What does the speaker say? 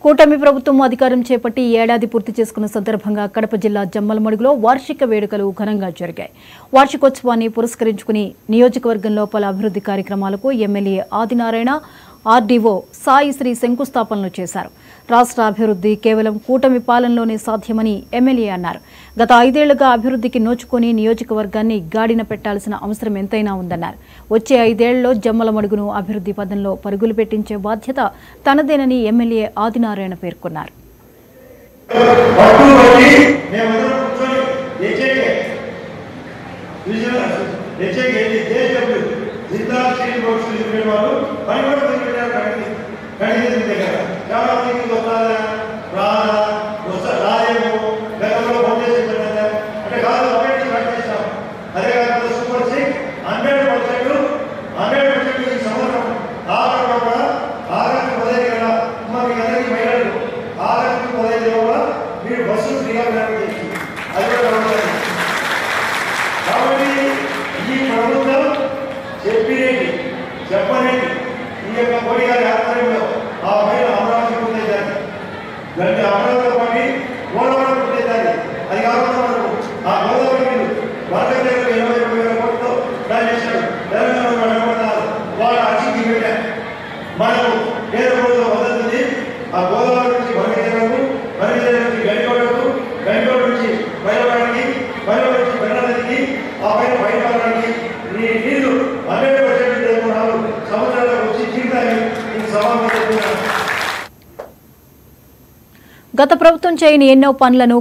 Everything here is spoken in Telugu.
కూటమి ప్రభుత్వం అధికారం చేపట్టి ఏడాది పూర్తి చేసుకున్న సందర్భంగా కడప జిల్లా జమ్మలమడుగులో వార్షిక వేడుకలు ఘనంగా జరిగాయి. వార్షికోత్సవాన్ని పురస్కరించుకుని నియోజకవర్గంలో పలు అభివృద్ధి కార్యక్రమాలకు ఎమ్మెల్యే ఆదినారాయణ, ఆర్డీఓ సాయిశ్రీ శంకుస్థాపనలు చేశారు. రాష్ట్ర అభివృద్ధి కేవలం కూటమి పాలనలోనే సాధ్యమని ఎమ్మెల్యే అన్నారు. గత 5 ఏళ్లుగా అభివృద్ధికి నోచుకొని నియోజకవర్గాన్ని గాడిన పెట్టాల్సిన అవసరం ఎంతైనా ఉందన్నారు. వచ్చే 5 ఏళ్లలో జమ్మలమడుగును అభివృద్ధి పదంలో పరుగులు పెట్టించే బాధ్యత తనదేనని ఎమ్మెల్యే ఆదినారాయణ పేర్కొన్నారు. చెప్పనండి ఈ యొక్క కోడి గారి ఆధ్వర్యంలో ఆ పైన అమరావతి పుట్టేదాన్ని గంట అమరావతితో పాటు గోదావరి పుట్టేదాన్ని అది కాకుండా మనకు ఆ గోదావరి నీళ్ళు వరద 22,000 కోట్లతో ప్లాన్ చేశారు. తెలంగాణ వాళ్ళ అర్జీకి పెట్టారు. మనకు కేంద్ర ప్రభుత్వం వదలుతుంది. ఆ గోదావరి నుంచి వరదకు, వరద నుంచి గడికోటకు, గడికోట నుంచి బయలువాడికి, బయలు నుంచి బెల్లనదికి, ఆ పైన బయలువాడడానికి నీళ్లు 100% సంవత్సరాలకు వచ్చి జీవితాన్ని గత ప్రభుత్వం చేయని ఎన్నో పనులను